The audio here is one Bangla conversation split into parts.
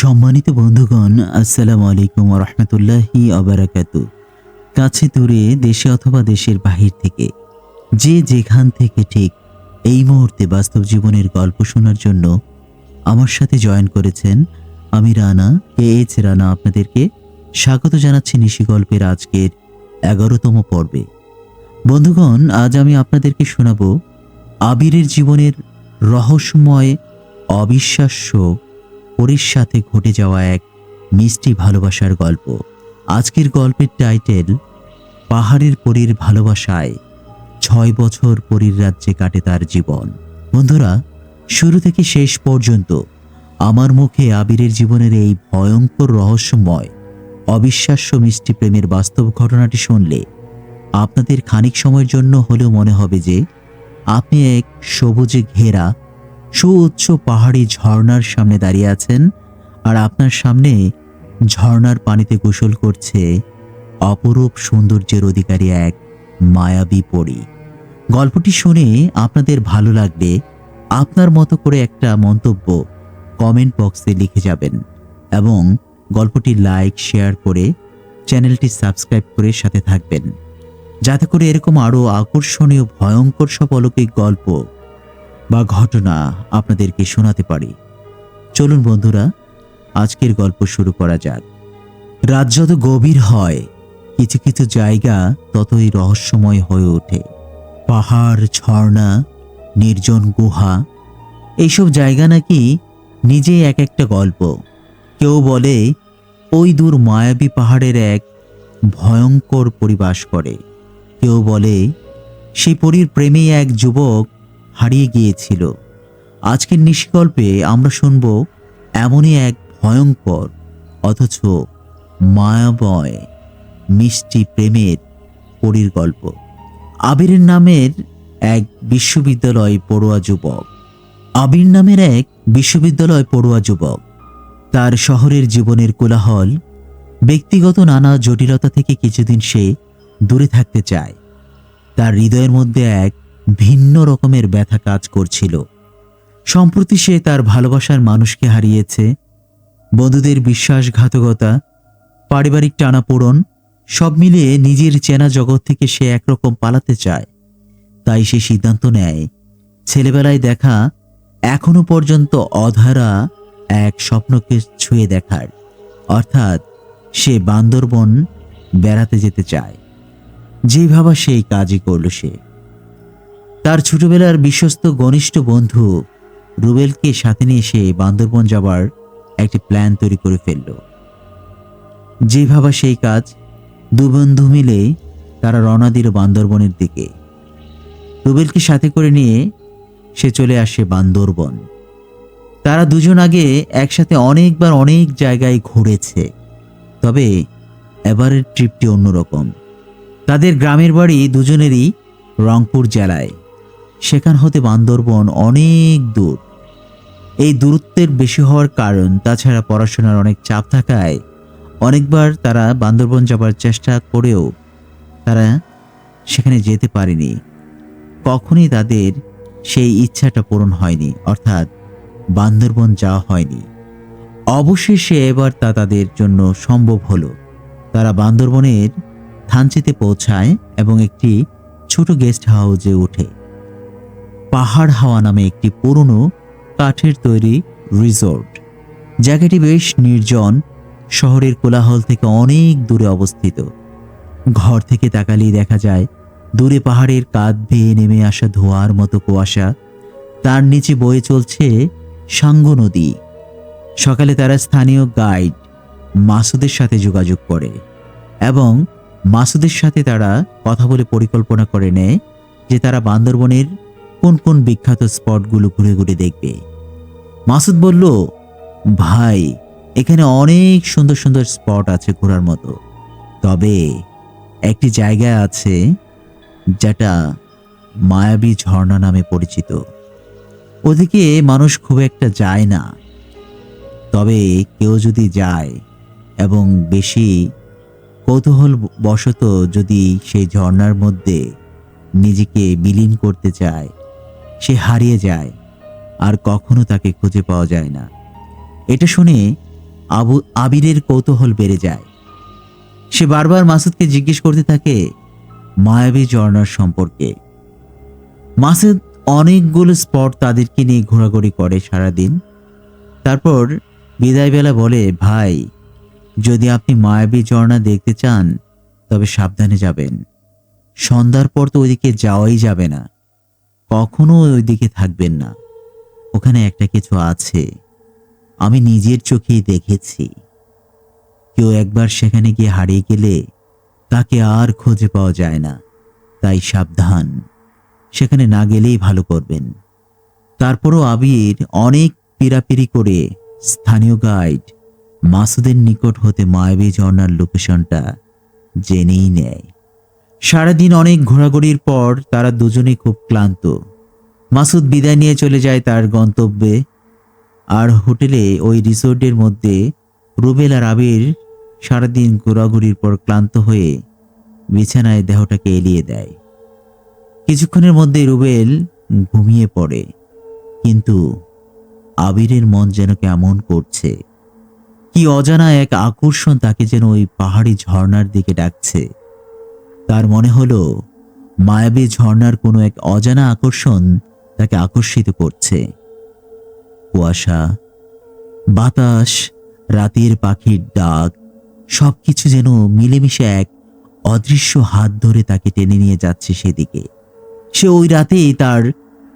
সম্মানিত বন্ধুগণ, আসসালামু আলাইকুম ওয়া রাহমাতুল্লাহি ওয়া বারাকাতুহু। কাছে দূরে, দেশে অথবা দেশের বাহির থেকে যে যেখান থেকে ঠিক এই মুহূর্তে বাস্তব জীবনের গল্প শোনার জন্য আমার সাথে জয়েন করেছেন, আমি রানা, KH রানা আপনাদেরকে স্বাগত জানাচ্ছি নিশি গল্পের আজকের ১১তম পর্বে। বন্ধুগণ, আজ আমি আপনাদেরকে শোনাবো আবিরের জীবনের রহস্যময়, অবিশ্বাস্য পরীর সাথে ঘটে যাওয়া এক মিষ্টি ভালোবাসার গল্প। আজকের গল্পের টাইটেল, পাহাড়ের পরীর ভালোবাসায় ৬ বছর পরীর রাজ্যে কাটে তার জীবন। বন্ধুরা, শুরু থেকে শেষ পর্যন্ত আমার মুখে আবিরের জীবনের এই ভয়ঙ্কর, রহস্যময়, অবিশ্বাস্য মিষ্টি প্রেমের বাস্তব ঘটনাটি শুনলে আপনাদের খানিক সময়ের জন্য হলেও মনে হবে যে আপনি এক সবুজে ঘেরা সুউচ্চ পাহাড়ি ঝর্ণার সামনে দাঁড়িয়ে আছেন, আর আপনার সামনে ঝর্ণার পানিতে গোসল করছে অপরূপ সৌন্দর্যের অধিকারী এক মায়াবী পরী। গল্পটি শুনে আপনাদের ভালো লাগলে আপনার মতো করে একটা মন্তব্য কমেন্ট বক্সে লিখে যাবেন এবং গল্পটি লাইক, শেয়ার করে চ্যানেলটি সাবস্ক্রাইব করে সাথে থাকবেন, যাতে করে এরকম আরও আকর্ষণীয়, ভয়ঙ্কর সব অলৌকিক গল্প বা ঘটনা আপনাদেরকে শোনাতে পারি। চলুন বন্ধুরা, আজকের গল্প শুরু করা যাক। রাত যত গভীর হয়, কিছু কিছু জায়গা ততই রহস্যময় হয়ে ওঠে। পাহাড়, ঝর্ণা, নির্জন গুহা, এইসব জায়গা নাকি নিজেই এক একটা গল্প। কেউ বলে ওই দূর মায়াবী পাহাড়ের এক ভয়ঙ্কর পরিবাস করে, কেউ বলে সেই পরীর প্রেমে এক যুবক হারিয়ে গিয়েছিল। আজকের নিশিগল্পে আমরা শুনব এমনই এক ভয়ঙ্কর অথচ মায়াময় মিষ্টি প্রেমের পরীর গল্প। আবিরের নামের এক বিশ্ববিদ্যালয় পড়ুয়া যুবক। আবির নামের এক বিশ্ববিদ্যালয় পড়ুয়া যুবক তার শহরের জীবনের কোলাহল, ব্যক্তিগত নানা জটিলতা থেকে কিছুদিন সে দূরে থাকতে চায়। তার হৃদয়ের মধ্যে এক ভিন্ন রকমের ব্যথা কাজ করছিল। সম্প্রতি সে তার ভালোবাসার মানুষকে হারিয়েছে। বন্ধুদের বিশ্বাসঘাতকতা, পারিবারিক টানাপোড়েন, সব মিলিয়ে নিজের চেনা জগৎ থেকে সে একরকম পালাতে চায়। তাই সে সিদ্ধান্ত নেয় ছেলেবেলায় দেখা, এখনো পর্যন্ত অধরা এক স্বপ্নকে ছুঁয়ে দেখার, অর্থাৎ সে বান্দরবন বেড়াতে যেতে চায়। যেই ভাবা সেই কাজই করল সে। তার ছোটবেলার বিশ্বস্ত ঘনিষ্ঠ বন্ধু রুবেলকে সাথে নিয়ে সে বান্দরবন যাবার একটি প্ল্যান তৈরি করে ফেলল। যে ভাবা সেই কাজ, দু বন্ধু মিলে তারা রওনা দিল বান্দরবনের দিকে। রুবেলকে সাথে করে নিয়ে সে চলে আসে বান্দরবন। তারা দুজন আগে একসাথে অনেকবার অনেক জায়গায় ঘুরেছে, তবে এবারের ট্রিপটি অন্যরকম। তাদের গ্রামের বাড়ি দুজনেরই রংপুর জেলায়। সেখান হতে বান্দরবন অনেক দূর। এই দূরত্বের বেশি হওয়ার কারণ, তাছাড়া পড়াশোনার অনেক চাপ থাকায় অনেকবার তারা বান্দরবন যাবার চেষ্টা করেও তারা সেখানে যেতে পারেনি। কখনই তাদের সেই ইচ্ছাটা পূরণ হয়নি, অর্থাৎ বান্দরবন যাওয়া হয়নি। অবশেষে এবার তা তাদের জন্য সম্ভব হলো। তারা বান্দরবনের থানচিতে পৌঁছায় এবং একটি ছোট গেস্ট হাউসে ওঠে। পাহাড় হাওয়া নামে একটি পুরনো কাঠের তৈরি রিসোর্ট। জায়গাটি বেশ নির্জন, শহরের কোলাহল থেকে অনেক দূরে অবস্থিত। ঘর থেকে তাকালেই দেখা যায় দূরে পাহাড়ের কাঁধ বেয়ে নেমে আসা ধোঁয়ার মতো কুয়াশা, তার নিচে বয়ে চলছে সাঙ্গু নদী। সকালে তারা স্থানীয় গাইড মাসুদের সাথে যোগাযোগ করে এবং মাসুদের সাথে তারা কথা বলে পরিকল্পনা করে নেয় যে তারা বান্দরবনের কোন কোন বিখ্যাত স্পটগুলো ঘুরে ঘুরে দেখবে। মাসুদ বলল, ভাই, এখানে অনেক সুন্দর সুন্দর স্পট আছে ঘোরার মতো, তবে একটি জায়গা আছে যেটা মায়াবী ঝর্ণা নামে পরিচিত। ওদিকে মানুষ খুব একটা যায় না, তবে কেউ যদি যায় এবং বেশি কৌতূহল বশত যদি সেই ঝর্ণার মধ্যে নিজেকে বিলীন করতে চায়, সে হারিয়ে যায় আর কখনো তাকে খুঁজে পাওয়া যায় না। এটা শুনে আবিরের কৌতূহল বেড়ে যায়। সে বারবার মাসুদকে জিজ্ঞেস করতে থাকে মায়াবী ঝর্ণার সম্পর্কে। মাসুদ অনেকগুলো স্পট তাদেরকে নিয়ে ঘোরাঘুরি করে সারাদিন। তারপর বিদায়বেলা বলে, ভাই, যদি আপনি মায়াবী ঝর্ণা দেখতে চান তবে সাবধানে যাবেন। সন্ধ্যার পর তো ওইদিকে যাওয়াই যাবে না, কখনো ওইদিকে থাকবেন না। ওখানে একটা কিছু আছে, আমি নিজের চোখেই দেখেছি। কেউ একবার সেখানে গিয়ে হারিয়ে গেলে তাকে আর খুঁজে পাওয়া যায় না। তাই সাবধান, সেখানে না গেলেই ভালো করবেন। তারপরও আবির অনেক পীড়াপিড়ি করে স্থানীয় গাইড মাসুদের নিকট হতে মায়াবী ঝর্ণার লোকেশনটা জেনেই নেয়। সারাদিন অনেক ঘোরাঘুরির পর তারা দুজনেই খুব ক্লান্ত। মাসুদ বিদায় নিয়ে চলে যায় তার গন্তব্যে। আর হোটেলে ওই রিসোর্টের মধ্যে রুবেল আর আবির সারাদিন ঘোরাঘুরির পর ক্লান্ত হয়ে বিছানায় দেহটাকে এলিয়ে দেয়। কিছুক্ষণের মধ্যে রুবেল ঘুমিয়ে পড়ে, কিন্তু আবিরের মন যেন কেমন করছে। কি অজানা এক আকর্ষণ তাকে যেন ওই পাহাড়ি ঝর্ণার দিকে ডাকছে। তার মনে হলো মায়াবী ঝর্ণার কোনো এক অজানা আকর্ষণ তাকে আকর্ষিত করছে। কুয়াশা, বাতাস, রাতের পাখির ডাক সবকিছু যেন মিলেমিশে এক অদৃশ্য হাত ধরে তাকে টেনে নিয়ে যাচ্ছে সেদিকে। সে ওই রাতেই তার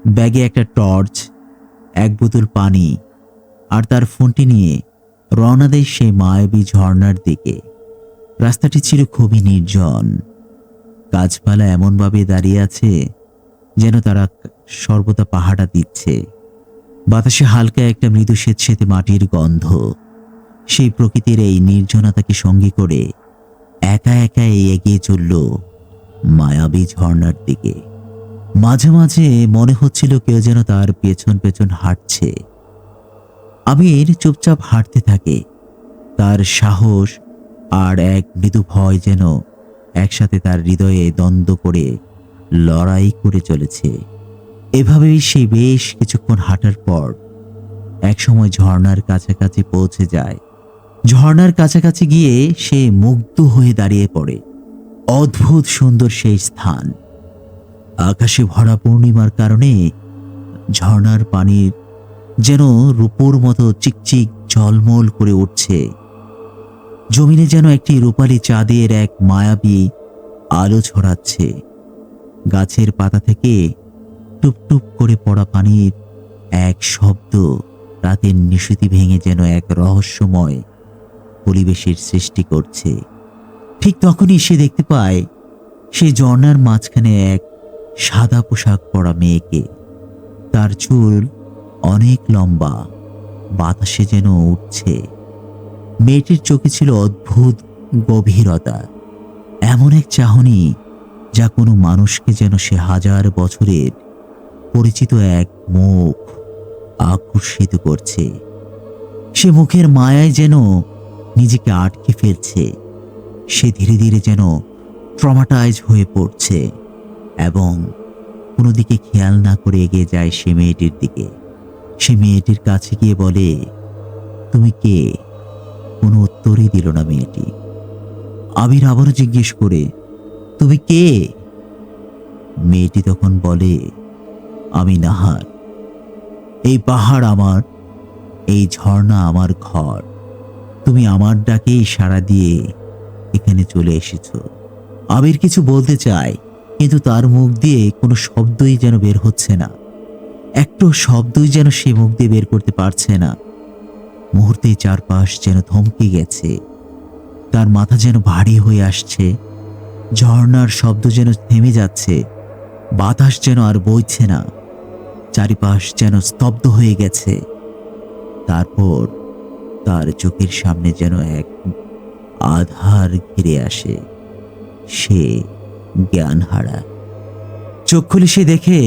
ব্যাগে একটা টর্চ, এক বোতল পানি আর তার ফোনটি নিয়ে রওনা দেয় সেই মায়াবী ঝর্ণার দিকে। রাস্তাটি ছিল খুবই নির্জন। গাছপালা এমনভাবে দাঁড়িয়ে আছে যেন তারা সর্বদা পাহারা দিচ্ছে। বাতাসে হালকা একটা মৃদু স্যাঁতসেঁতে মাটির গন্ধ। সেই প্রকৃতির এই নির্জনতাকে সঙ্গী করে একা একা এগিয়ে চলল মায়াবী ঝর্ণার দিকে। মাঝে মাঝে মনে হচ্ছিল কেউ যেন তার পেছন পেছন হাঁটছে। আবির চুপচাপ হাঁটতে থাকে। তার সাহস আর এক মৃদু ভয় যেন একসাথে তার হৃদয়ে দ্বন্দ্ব করে লড়াই করে চলেছে। এভাবেই সে বেশ কিছুক্ষণ হাঁটার পর একসময় ঝর্ণার কাছাকাছি পৌঁছে যায়। ঝর্ণার কাছাকাছি গিয়ে সে মুগ্ধ হয়ে দাঁড়িয়ে পড়ে। অদ্ভুত সুন্দর সেই স্থান। আকাশে ভরা পূর্ণিমার কারণে ঝর্ণার পানির যেন রূপোর মতো চিকচিক ঝলমল করে উঠছে। জমিনে যেন একটি রূপালী চাঁদের এক মায়াবী আলো ছড়াচ্ছে। গাছের পাতা থেকে টুপটুপ করে পড়া পানির এক শব্দ রাতের নিশুতি ভেঙে যেন এক রহস্যময় পরিবেশের সৃষ্টি করছে। ঠিক তখনই সে দেখতে পায় সেই ঝর্ণার মাঝখানে এক সাদা পোশাক পরা মেয়েকে। তার চুল অনেক লম্বা, বাতাসে যেন উঠছে। মেয়েটির চোখে ছিল অদ্ভুত গভীরতা, এমন এক চাহনি যা কোনো মানুষকে যেন সে হাজার বছরের পরিচিত এক মুখ আকর্ষিত করছে। সে মুখের মায়ায় যেন নিজেকে আটকে ফেলছে। সে ধীরে ধীরে যেন ট্রমাটাইজ হয়ে পড়ছে এবং কোনো দিকে খেয়াল না করে এগিয়ে যায় সে মেয়েটির দিকে। সে মেয়েটির কাছে গিয়ে বলে, তুমি কে? কোনো উত্তরই দিল না মেয়েটি। আবির আবারও জিজ্ঞেস করে, তুমি কে? মেয়েটি তখন বলে, আমি নাহার। এই পাহাড় আমার, এই ঝর্ণা আমার ঘর। তুমি আমার ডাকেই সাড়া দিয়ে এখানে চলে এসেছো। আবির কিছু বলতে চায়, কিন্তু তার মুখ দিয়ে কোনো শব্দই যেন বের হচ্ছে না। একটু শব্দই যেন সে মুখ দিয়ে বের করতে পারছে না। মুহূর্তেই চারপাশ যেন থমকে গেছে। তার মাথা যেন ভারী হয়ে আসছে। ঝর্ণার শব্দ যেন থেমে যাচ্ছে। বাতাস যেন আর বইছে না। চারিপাশ যেন স্তব্ধ হয়ে গেছে। তারপর তার চোখের সামনে যেন এক আধার ঘিরে আসে। সে জ্ঞান হারায়। চোখ খুলে সে দেখে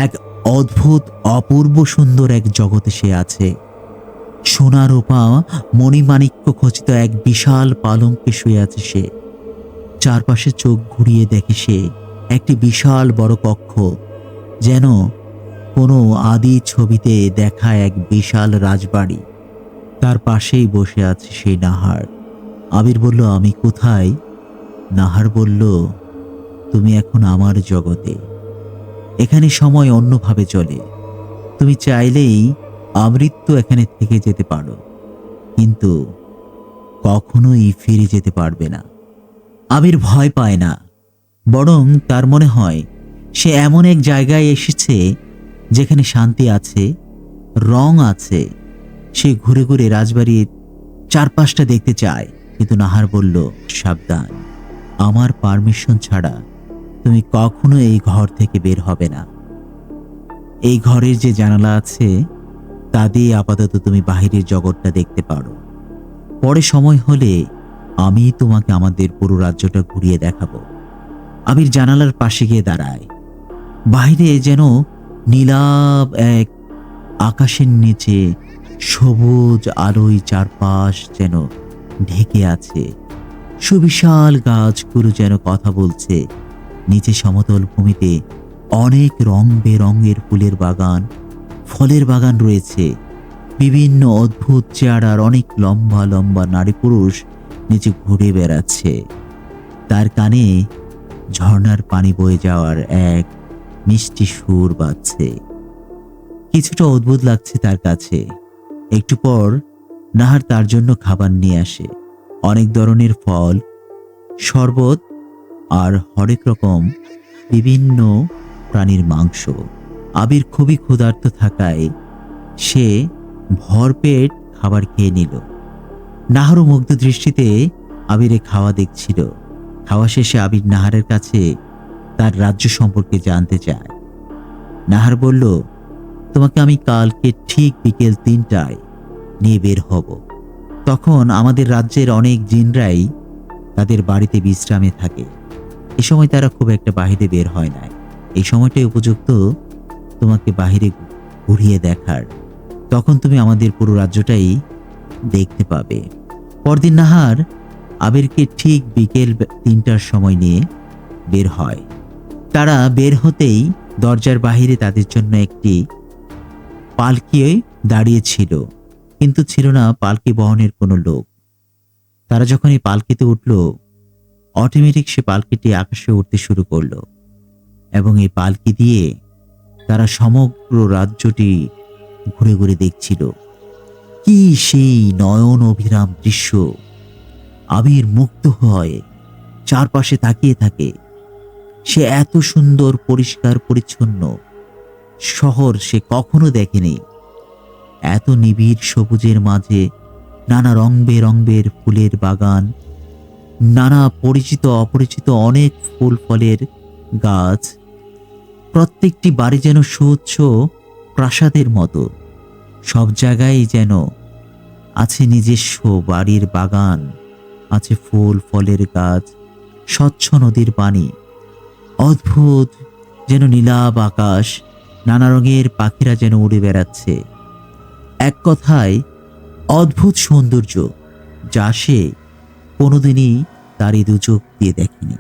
এক অদ্ভুত অপূর্ব সুন্দর এক জগতে সে আছে। সোনা রূপা মণিমাণিক্য খচিত এক বিশাল পালঙ্কে শুয়ে আছে সে। চারপাশে চোখ ঘুরিয়ে দেখে সে একটি বিশাল বড় কক্ষ, যেন কোনো আদি ছবিতে দেখা এক বিশাল রাজবাড়ি। তার পাশেই বসে আছে সেই নাহার। আবির বলল, আমি কোথায়? নাহার বলল, তুমি এখন আমার জগতে। এখানে সময় অন্যভাবে চলে। তুমি চাইলেই আমৃত্যু এখানে থেকে যেতে পারো, কিন্তু কখনোই ফিরে যেতে পারবে না। আবির ভয় পায় না, বরং তার মনে হয় সে এমন এক জায়গায় এসেছে যেখানে শান্তি আছে, রং আছে। সে ঘুরে ঘুরে রাজবাড়ির চারপাশটা দেখতে চায়, কিন্তু নাহার বলল, সাবধান, আমার পারমিশন ছাড়া তুমি কখনো এই ঘর থেকে বের হবে না। এই ঘরের যে জানালা আছে তা দিয়ে আপাতত তুমি বাহিরের জগৎটা দেখতে পারো। পরে সময় হলে আমি তোমাকে আমাদের পুরো রাজ্যটা ঘুরিয়ে দেখাবো। আবির জানালার পাশে গিয়ে দাঁড়ায়। বাইরে যেন নীলাভ এক আকাশের নিচে সবুজ আলোয় চারপাশ যেন ঢেকে আছে। সুবিশাল গাছগুলো যেন কথা বলছে। নিচে সমতল ভূমিতে অনেক রং বেরঙের ফুলের বাগান, ফলের বাগান রয়েছে। বিভিন্ন অদ্ভুত চেহারার অনেক লম্বা লম্বা নারী পুরুষ নিচে ঘুরে বেড়াচ্ছে। তার কানে ঝর্ণার পানি বয়ে যাওয়ার এক মিষ্টি সুর বাজছে। কিছুটা অদ্ভুত লাগছে তার কাছে। একটু পর নাহার তার জন্য খাবার নিয়ে আসে। অনেক ধরনের ফল, শরবত আর হরেক রকম বিভিন্ন প্রাণীর মাংস। আবির খুবই ক্ষুধার্ত থাকায় সে ভরপেট খাবার খেয়ে নিল। নাহারও মুগ্ধ দৃষ্টিতে আবিরে খাওয়া দেখছিল। খাওয়া শেষে আবির নাহারের কাছে তার রাজ্য সম্পর্কে জানতে চায়। নাহার বলল, তোমাকে আমি কালকে ঠিক বিকেল 3টায় নিয়ে বের হব। তখন আমাদের রাজ্যের অনেক জিনরাই তাদের বাড়িতে বিশ্রামে থাকে। এ সময় তারা খুব একটা বাহিরে বের হয় না। এই সময়টাই উপযুক্ত তোমাকে বাহিরে ঘুরিয়ে দেখার। তখন তুমি আমাদের পুরো রাজ্যটাই দেখতে পাবে। পরদিন নাহার আবিরকে ঠিক বিকেল 3টার সময় নিয়ে বের হয়। তারা বের হতেই দরজার বাহিরে তাদের জন্য একটি পালকি দাঁড়িয়েছিল, কিন্তু ছিল না পালকি বহনের কোনো লোক। তারা যখন এই পালকিতে উঠল, অটোমেটিক সে পালকিটি আকাশে উঠতে শুরু করলো এবং এই পালকি দিয়ে তারা সমগ্র রাজ্যটি ঘুরে ঘুরে দেখছিল। কি সেই নয়ন অভিরাম দৃশ্য! আবির মুগ্ধ হয়, চারপাশে তাকিয়ে থাকে। সে এত সুন্দর পরিষ্কার পরিচ্ছন্ন শহর সে কখনো দেখেনি। এত নিবিড় সবুজের মাঝে নানা রং বেরঙের ফুলের বাগান, নানা পরিচিত অপরিচিত অনেক ফুল ফলের গাছ। প্রত্যেকটি বাড়ি যেন সুউচ্চ প্রাসাদের মতো। সব জায়গায় যেন আছে নিজস্ব বাড়ির বাগান, আছে ফুল ফলের গাছ, স্বচ্ছ নদীর পানি, অদ্ভুত যেন নীলাভ আকাশ, নানা রঙের পাখিরা যেন উড়ে বেড়াচ্ছে। এক কথায় অদ্ভুত সৌন্দর্য, যা সে কোনোদিনই তার এই দুচোখ দিয়ে দেখেনি।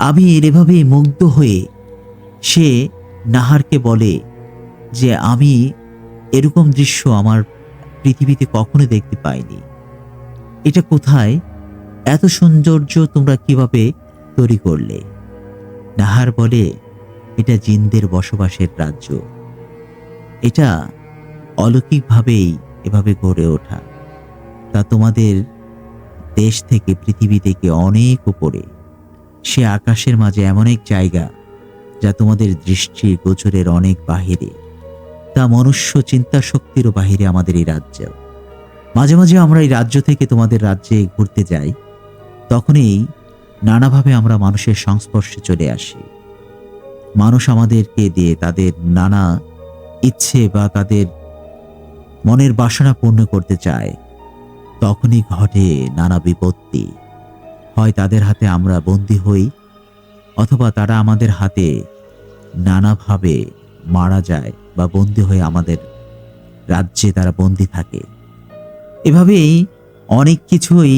আবির এভাবে মুগ্ধ হয়ে সে নাহারকে বলে যে, আমি এরকম দৃশ্য আমার পৃথিবীতে কখনো দেখতে পাইনি। এটা কোথায়? এত সৌন্দর্য তোমরা কিভাবে তৈরি করলে? নাহার বলে, এটা জিনদের বসবাসের রাজ্য। এটা অলৌকিকভাবেই এভাবে গড়ে ওঠা। তা তোমাদের দেশ থেকে, পৃথিবী থেকে অনেক উপরে। সে আকাশের মাঝে এমন এক জায়গা যা তোমাদের দৃষ্টি গোচরের অনেক বাহিরে। তা মনুষ্য চিন্তা শক্তিরও বাহিরে আমাদের এই রাজ্য। মাঝে মাঝে আমরা এই রাজ্য থেকে তোমাদের রাজ্যে ঘুরতে যাই, তখনই নানাভাবে আমরা মানুষের সংস্পর্শে চলে আসি। মানুষ আমাদেরকে দিয়ে তাদের নানা ইচ্ছে বা তাদের মনের বাসনা পূর্ণ করতে চায়। তখনই ঘটে নানা বিপত্তি। হয় তাদের হাতে আমরা বন্দী হই, অথবা তারা আমাদের হাতে নানাভাবে মারা যায় বা বন্দী হয়ে আমাদের রাজ্যে তারা বন্দী থাকে। এভাবেই অনেক কিছুই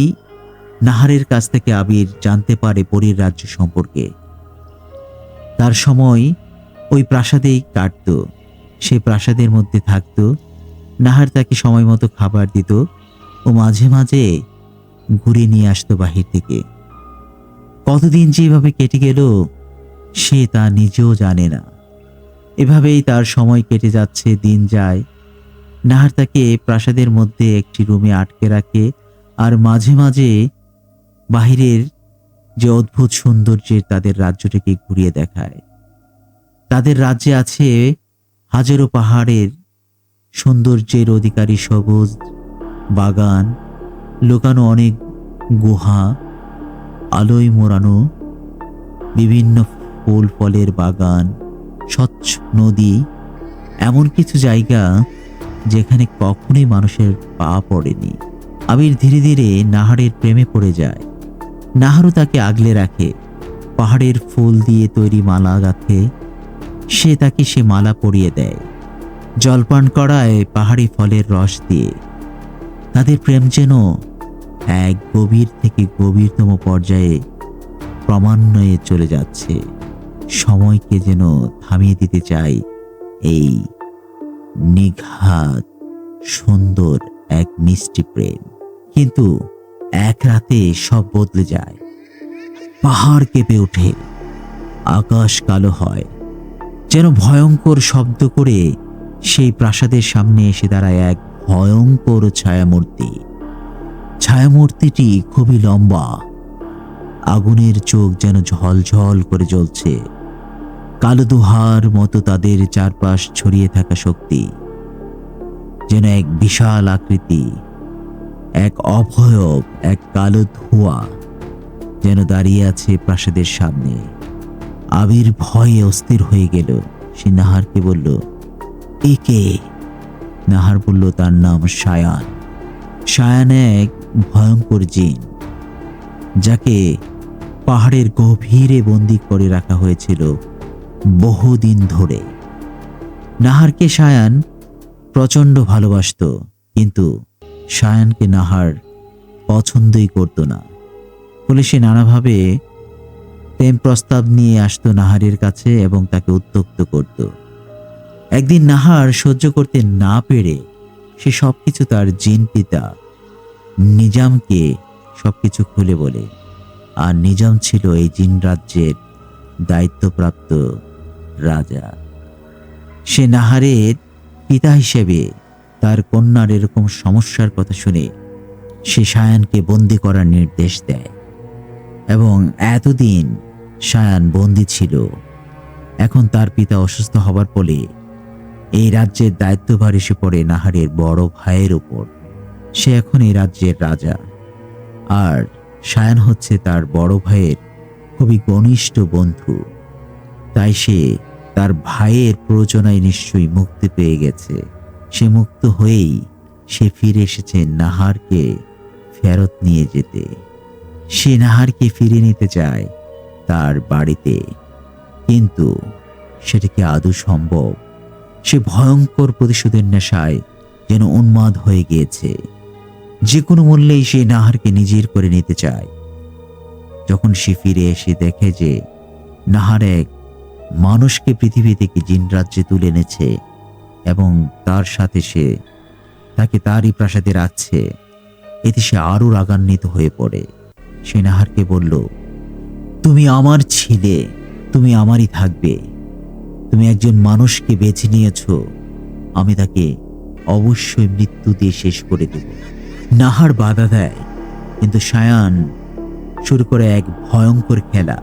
নাহারের কাছ থেকে আবির জানতে পারে পরীর রাজ্য সম্পর্কে। তার সময় ওই প্রাসাদেই কাটত, সেই প্রাসাদের মধ্যে থাকত। নাহার তাকে সময় মতো খাবার দিত, ও মাঝে মাঝে ঘুরে নিয়ে আসতো বাহির থেকে। কতদিন যে এভাবে কেটে গেল সে তা নিজেও জানে না। এভাবেই তার সময় কেটে যাচ্ছে, দিন যায়। নাহার তাকে প্রাসাদের মধ্যে একটি রুমে আটকে রাখে আর মাঝে মাঝে বাহিরের যে অদ্ভুত সৌন্দর্যের তাদের রাজ্যটাকে ঘুরিয়ে দেখায়। তাদের রাজ্যে আছে হাজারো পাহাড়ের সৌন্দর্যের অধিকারী সবুজ বাগান, লুকানো অনেক গুহা, আলোয় মোড়ানো বিভিন্ন ফুল ফলের বাগান, স্বচ্ছ নদী, এমন কিছু জায়গা যেখানে কখনোই মানুষের পা পড়েনি। আবির ধীরে ধীরে নাহারের প্রেমে পড়ে যায়। নাহারও তাকে আগলে রাখে, পাহাড়ের ফুল দিয়ে তৈরি মালা গাঁথে। সে মালা পরিয়ে দেয়, জলপান করায় পাহাড়ি ফলের রস দিয়ে। তাদের প্রেম যেন এক গভীর থেকে গভীরতম পর্যায়ে ক্রমান্বয়ে চলে যাচ্ছে। সময়কে যেন থামিয়ে দিতে চায় এই নিঘাত সুন্দর এক মিষ্টি প্রেম। কিন্তু এক রাতে সব বদলে যায়। পাহাড় কেঁপে ওঠে, আকাশ কালো হয়, যেন ভয়ঙ্কর শব্দ করে সেই প্রাসাদের সামনে এসে দাঁড়ায় এক ভয়ঙ্কর ছায়ামূর্তি। ছায়ামূর্তিটি খুবই লম্বা, আগুনের চোখ যেন ঝলঝল করে জ্বলছে, কালো দুহার মতো তাদের চারপাশ ছড়িয়ে থাকা শক্তি, যেন এক বিশাল আকৃতি, এক অভয়ব, এক কালো ধোঁয়া যেন দাঁড়িয়ে আছে প্রাসাদের সামনে। আবির ভয়ে অস্থির হয়ে গেল। সে নাহারকে বলল, এ কে? নাহার বলল, তার নাম সায়ান। সায়ান এক ভয়ঙ্কর জিন, যাকে পাহাড়ের গভীরে বন্দী করে রাখা হয়েছিল বহুদিন ধরে। নাহারকে সায়ান প্রচণ্ড ভালোবাসত, কিন্তু সায়ানকে নাহার পছন্দই করত না। ফলে সে নানাভাবে প্রেম প্রস্তাব নিয়ে আসতো নাহারের কাছে এবং তাকে উত্ত্যক্ত করত। একদিন নাহার সহ্য করতে না পেরে সে সবকিছু তার জিন পিতা নিজামকে সবকিছু খুলে বলে। আর নিজাম ছিল এই জিন রাজ্যের দায়িত্বপ্রাপ্ত রাজা। সে নাহারের পিতা হিসেবে তার কন্যার এরকম সমস্যার কথা শুনে সে সায়ানকে বন্দি করার নির্দেশ দেয় এবং এতদিন সায়ান বন্দি ছিল। এখন তার পিতা অসুস্থ হবার ফলে এই রাজ্যের দায়িত্বভার এসে পড়ে নাহারের বড় ভাইয়ের উপর। সে এখন এই রাজ্যের রাজা, আর সায়ান হচ্ছে তার বড় ভাইয়ের খুবই ঘনিষ্ঠ বন্ধু। তাই সে তার ভাইয়ের প্ররোচনায় নিশ্চয়ই মুক্তি পেয়ে গেছে। সে মুক্ত হয়েই সে ফিরে এসেছে নাহারকে ফেরত নিয়ে যেতে। সে নাহারকে ফিরে নিতে চায় তার বাড়িতে, কিন্তু সেটা কি আদৌ সম্ভব? সে ভয়ঙ্কর প্রতিশোধের নেশায় যেন উন্মাদ হয়ে গিয়েছে। যে কোনো মূল্যেই সে নাহারকে নিজের করে নিতে চায়। যখন সে ফিরে এসে দেখে যে নাহার এক মানুষকে পৃথিবী থেকে জিন রাজ্যে তুলে এনেছে এবং তার সাথে সে তাকে তারই প্রাসাদে রাখছে, এতে সে আরো রাগান্বিত হয়ে পড়ে। সে নাহারকে বলল, তুমি আমার ছিলে, তুমি আমারই থাকবে। তুমি একজন মানুষকে বেছে নিয়েছ, আমি তাকে অবশ্যই মৃত্যু দিয়ে শেষ করে দেব। নাহার বাধা দেয়, কিন্তু সায়ান শুরু করে এক ভয়ঙ্কর খেলা।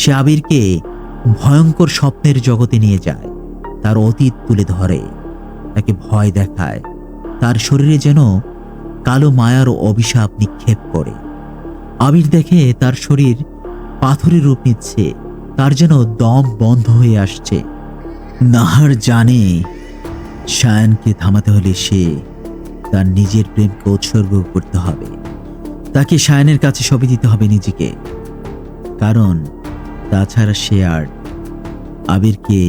সে আবিরকে ভয়ঙ্কর স্বপ্নের জগতে নিয়ে যায়, তার অতীত তুলে ধরে, তাকে ভয় দেখায়, তার শরীরে যেন কালো মায়ার অভিশাপ নিক্ষেপ করে। আবির দেখে তার শরীর পাথরের রূপ নিচ্ছে, তার যেন দম বন্ধ হয়ে আসছে। নাহার জানে সায়ানকে থামাতে হলে সে তার নিজের প্রেমকে উৎসর্গ করতে হবে। তাকে সায়ানের কাছে সঁপে দিতে হবে নিজেকে, কারণ তাছাড়া সে আর আবিরকে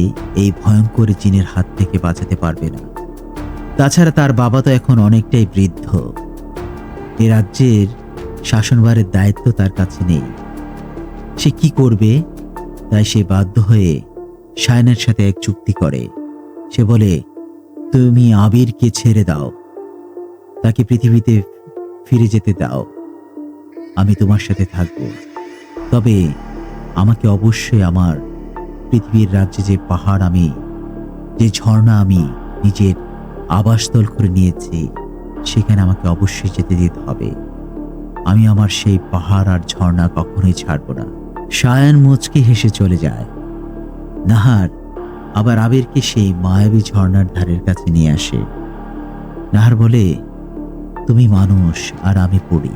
এই ভয়ঙ্কর জিনের হাত থেকে বাঁচাতে পারবে না। তাছাড়া তার বাবা তো এখন অনেকটাই বৃদ্ধ, এ রাজ্যের শাসনভারের দায়িত্ব তার কাছে নেই। সে কি করবে? তাই সে বাধ্য হয়ে সায়ানের সাথে এক চুক্তি করে। সে বলে, তুমি আবিরকে ছেড়ে দাও, তাকে পৃথিবীতে ফিরে যেতে দাও, আমি তোমার সাথে থাকব। তবে আমাকে অবশ্যই আমার পৃথিবীর রাজ্যে যে পাহাড়, আমি যে ঝর্ণা আমি নিজের আবাসস্থল করে নিয়েছি, সেখানে আমাকে অবশ্যই যেতে দিতে হবে। আমি আমার সেই পাহাড় আর ঝর্ণা কখনোই ছাড়ব না। সায়ান মুচকি হেসে চলে যায়। নাহার আবার আবিরকে সেই মায়াবী ঝর্ণার ধারের কাছে নিয়ে আসে। নাহার বলে, তুমি মানুষ আর আমি পড়ি,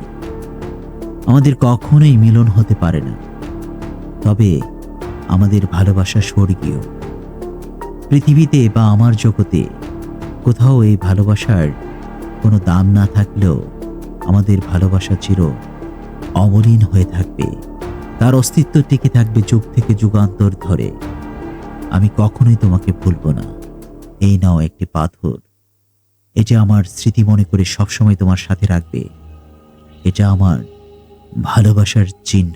আমাদের কখনোই মিলন হতে পারে না। তবে আমাদের ভালোবাসা স্বর্গীয়। পৃথিবীতে বা আমার জগতে কোথাও এই ভালোবাসার কোনো দাম না থাকলেও আমাদের ভালোবাসা চির অমলিন হয়ে থাকবে। তার অস্তিত্ব টিকে থাকবে যুগ থেকে যুগান্তর ধরে। আমি কখনোই তোমাকে ভুলবো না। এই নাও একটি পাথর, এটা আমার স্মৃতি মনে করে সবসময় তোমার সাথে রাখবে। এটা আমার ভালোবাসার চিহ্ন,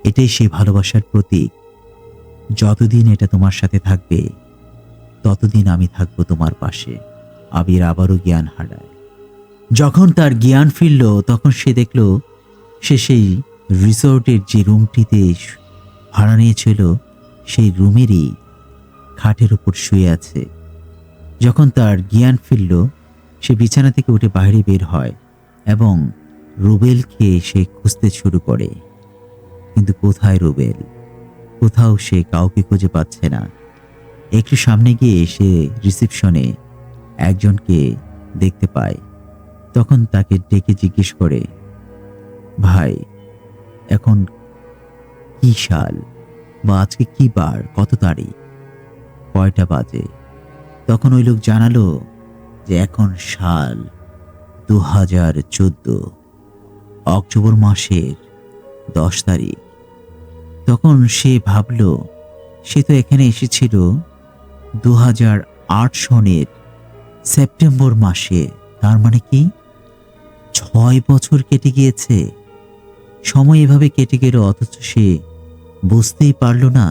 এটাই সেই ভালোবাসার প্রতীক। যতদিন এটা তোমার সাথে থাকবে, ততদিন আমি থাকবো তোমার পাশে। আবির আবারও জ্ঞান হারায়। যখন তার জ্ঞান ফিরল, তখন সে দেখল সে সেই রিসোর্টের যে রুমটিতে ভাড়া নিয়েছিল, সেই রুমেরই খাটের উপর শুয়ে আছে। যখন তার জ্ঞান ফিরল, সে বিছানা থেকে উঠে বাইরে বের হয় এবং রুবেলকে সে খুঁজতে শুরু করে। কিন্তু কোথায় রুবেল? কোথাও সে কাউকে খুঁজে পাচ্ছে না। একটু সামনে গিয়ে সে রিসেপশনে একজনকে দেখতে পায়। তখন তাকে ডেকে জিজ্ঞেস করে, ভাই, এখন কি সাল বা আজকে কি বার, কত তারিখ, কয়টা বাজে? তখন ওই লোক জানালো যে এখন সাল 2014, অক্টোবর মাসের 10 তারিখ। তখন সে ভাবল, সে তো এখানে এসেছিল 2008 সনের সেপ্টেম্বর মাসে। তার মানে কি 6 বছর কেটে গিয়েছে। সময় এভাবে কেটে গেল, অথচ সে বুঝতেই পারল না।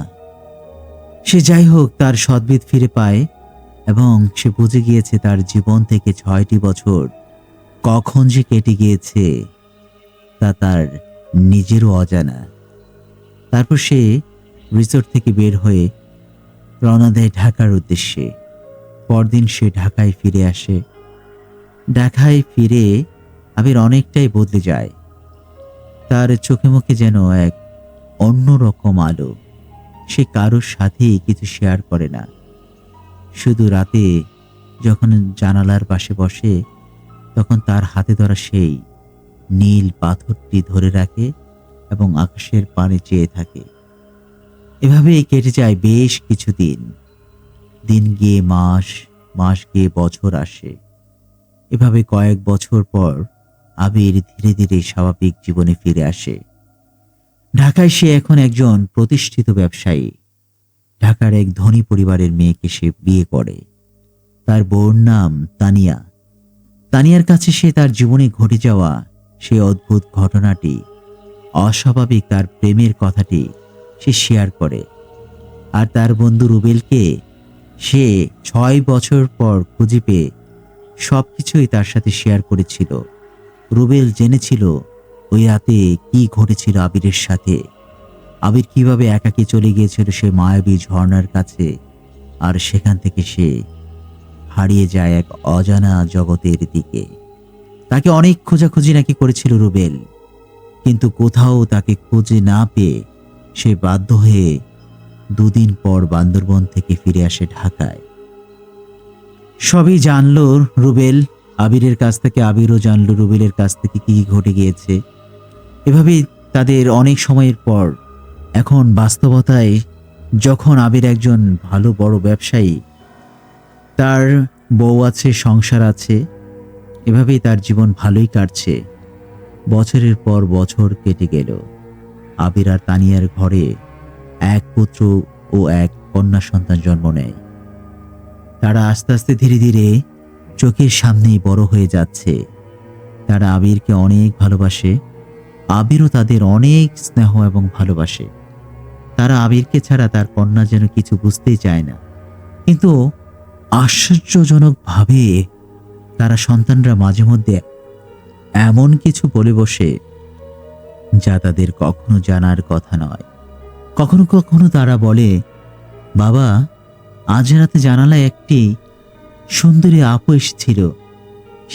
সে যাই হোক, তার সদ্বিদ ফিরে পায় এবং সে বুঝে গিয়েছে তার জীবন থেকে 6টি বছর কখন যে কেটে গিয়েছে তা তার নিজেরও অজানা। তারপর সে রিসোর্ট থেকে বের হয়ে রওনা দেয় ঢাকার উদ্দেশ্যে। পরদিন সে ঢাকায় ফিরে আসে। ঢাকায় ফিরে আবির অনেকটাই বদলে যায়। তার চোখে মুখে যেন এক অন্যরকম আলো। সে কারোর সাথেই কিছু শেয়ার করে না। শুধু রাতে যখন জানালার পাশে বসে, তখন তার হাতে ধরা সেই নীল পাথরটি ধরে রাখে এবং আকাশের পানে চেয়ে থাকে। এভাবেই কেটে যায় বেশ কিছুদিন। দিন গিয়ে মাস, মাস গিয়ে বছর আসে। এভাবে কয়েক বছর পর আবির ধীরে ধীরে স্বাভাবিক জীবনে ফিরে আসে। ঢাকায় সে এখন একজন প্রতিষ্ঠিত ব্যবসায়ী। ঢাকার এক ধনী পরিবারের মেয়েকে সে বিয়ে করে। তার বউর নাম তানিয়া। তানিয়ার কাছে সে তার জীবনে ঘটে যাওয়া সেই অদ্ভুত ঘটনাটি, অস্বাভাবিক তার প্রেমের কথাটি সে শেয়ার করে। আর তার বন্ধু রুবেলকে সে 6 বছর পর খুঁজে পেয়ে সবকিছুই তার সাথে শেয়ার করেছিল। রুবেল জেনেছিল ওই রাতে কি ঘটেছিল আবিরের সাথে। আবির কিভাবে একাকী চলে গিয়েছিল সে মায়াবী ঝর্ণার কাছে, আর সেখান থেকে সে হারিয়ে যায় এক অজানা জগতের দিকে। তাকে অনেক খোঁজাখুঁজি নাকি করেছিল রুবেল, কিন্তু কোথাও তাকে খুঁজে না পেয়ে সে বাধ্য হয়ে 2 দিন পর বান্দরবন থেকে ফিরে আসে ঢাকায়। সবই জানলো রুবেল আবিরের কাছ থেকে, আবিরও জানলো রুবেলের কাছ থেকে কি ঘটে গিয়েছে। এভাবেই তাদের অনেক সময়ের পর এখন বাস্তবতায় যখন আবির একজন ভালো বড় ব্যবসায়ী, তার বউ আছে, সংসার আছে, এভাবেই তার জীবন ভালোই কাটছে। বছরের পর বছর কেটে গেল। আবির আর তানিয়ার ঘরে এক পুত্র ও এক কন্যা সন্তান জন্ম নেয়। তারা আস্তে আস্তে ধীরে ধীরে চোখের সামনেই বড় হয়ে যাচ্ছে। তারা আবিরকে অনেক ভালোবাসে, আবিরও তাদের অনেক স্নেহ এবং ভালোবাসে। তারা আবিরকে ছাড়া তার কন্যা যেন কিছু বুঝতেই চায় না। কিন্তু আশ্চর্যজনকভাবে তারা সন্তানরা মাঝে মধ্যে এমন কিছু বলে বসে যা তাদের কখনো জানার কথা নয়। কখনো কখনো তারা বলে, বাবা, আজ রাতে জানালায় একটি সুন্দরী আপু এসেছিল,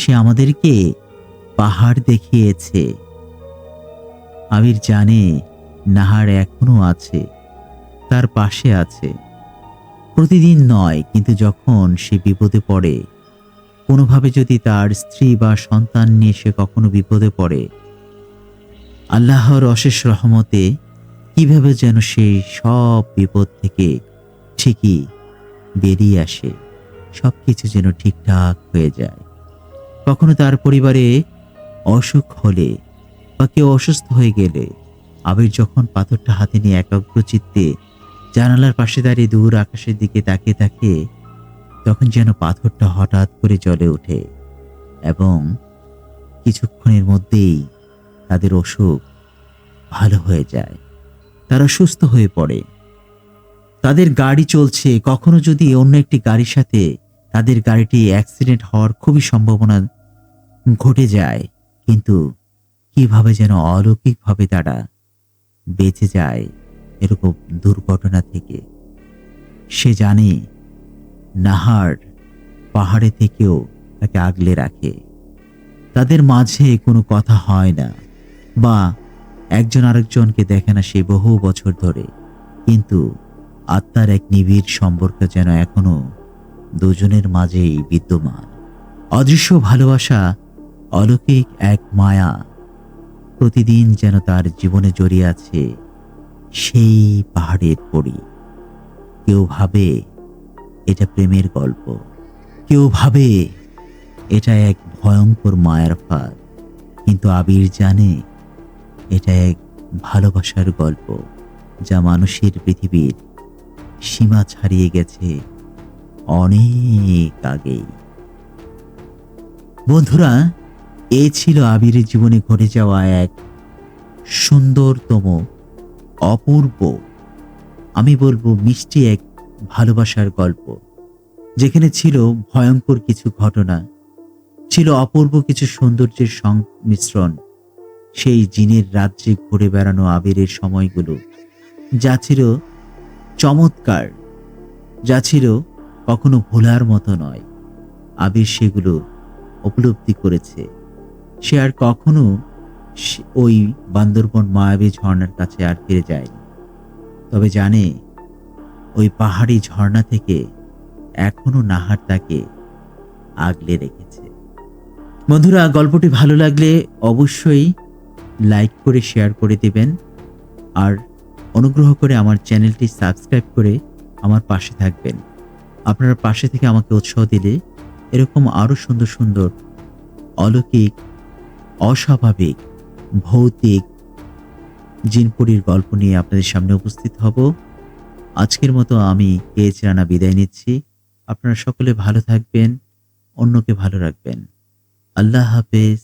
সে আমাদেরকে পাহাড় দেখিয়েছে। আবির জানে নাহার এখনো আছে, তার পাশে আছে। প্রতিদিন নয়, কিন্তু যখন সে বিপদে পড়ে, কোনোভাবে যদি তার স্ত্রী বা সন্তান নিয়ে সে কখনো বিপদে পড়ে, আল্লাহর অশেষ রহমতে কিভাবে যেন সেই সব বিপদ থেকে ঠিকই বেরিয়ে আসে, সব কিছু যেন ঠিকঠাক হয়ে যায়। কখনো তার পরিবারে অসুখ হলে বা কেউ অসুস্থ হয়ে গেলে আবির যখন পাথরটা হাতে নিয়ে একাগ্রচিত্তে জানালার পাশে দাঁড়িয়ে দূর আকাশের দিকে তাকিয়ে থাকে, তখন যেন পাথরটা হঠাৎ করে জ্বলে ওঠে এবং কিছুক্ষণের মধ্যেই তাদের অসুখ ভালো হয়ে যায়, তারা সুস্থ হয়ে পড়ে। তাদের গাড়ি চলছে, কখনো যদি অন্য একটি গাড়ির সাথে তাদের গাড়িটি অ্যাক্সিডেন্ট হওয়ার খুবই সম্ভাবনা ঘটে যায়, কিন্তু কিভাবে যেন অলৌকিকভাবে তারা বেঁচে যায় এরকম দুর্ঘটনা থেকে। সে জানে নাহার পাহাড়ে থেকেও তাকে আগলে রাখে, তাদের মাঝে কোনো কথা হয় না বা একজন আরেকজনকে দেখে না সেই বহু বছর ধরে, কিন্তু আত্মার এক নিবিড় সম্পর্ক যেন এখনো দুজনের মাঝেই বিদ্যমান। অদৃশ্য ভালোবাসা, অলৌকিক এক মায়া প্রতিদিন যেন তার জীবনে জড়িয়ে আছে সেই পাহাড়ের পরী। কেউ ভাবে এটা প্রেমের গল্প, কেউ ভাবে এটা এক ভয়ঙ্কর মায়ার ফাঁদ, কিন্তু আবির জানে এটা এক ভালোবাসার গল্প যা মানুষের পৃথিবীর সীমা ছাড়িয়ে গেছে অনেক আগেই। বন্ধুরা, এ ছিল আবিরের জীবনে ঘটে যাওয়া এক সুন্দরতম, অপূর্ব, আমি বলবো মিষ্টি এক ভালোবাসার গল্প, যেখানে ছিল ভয়ঙ্কর কিছু ঘটনা, ছিল অপূর্ব কিছু সৌন্দর্যের সংমিশ্রণ। সেই জিনের রাজ্যে ঘুরে বেড়ানো আবিরের সময়গুলো যা ছিল চমৎকার, যা ছিল কখনো ভোলার মতো নয়, আবির সেগুলো উপলব্ধি করেছে। সে আর কখনো ওই বান্দরবন মায়াবী ঝর্ণার কাছে আর ফিরে যায়নি, তবে জানে ওই পাহাড়ি ঝর্ণা থেকে এখনো নাহার তাকে আগলে রেখেছে। বন্ধুরা, গল্পটি ভালো লাগলে অবশ্যই লাইক করে শেয়ার করে দেবেন, আর অনুগ্রহ করে আমার চ্যানেলটি সাবস্ক্রাইব করে আমার পাশে থাকবেন। আপনারা পাশে থেকে আমাকে উৎসাহ দিলে এরকম আরো সুন্দর সুন্দর, অলৌকিক, অস্বাভাবিক, ভৌতিক জিনপুরীর গল্প নিয়ে আপনাদের সামনে উপস্থিত হব। আজকের মতো আমি কেএচ রানা বিদায় নিচ্ছি। আপনারা সকলে ভালো থাকবেন, অন্যকে ভালো রাখবেন। আল্লাহ হাফেজ।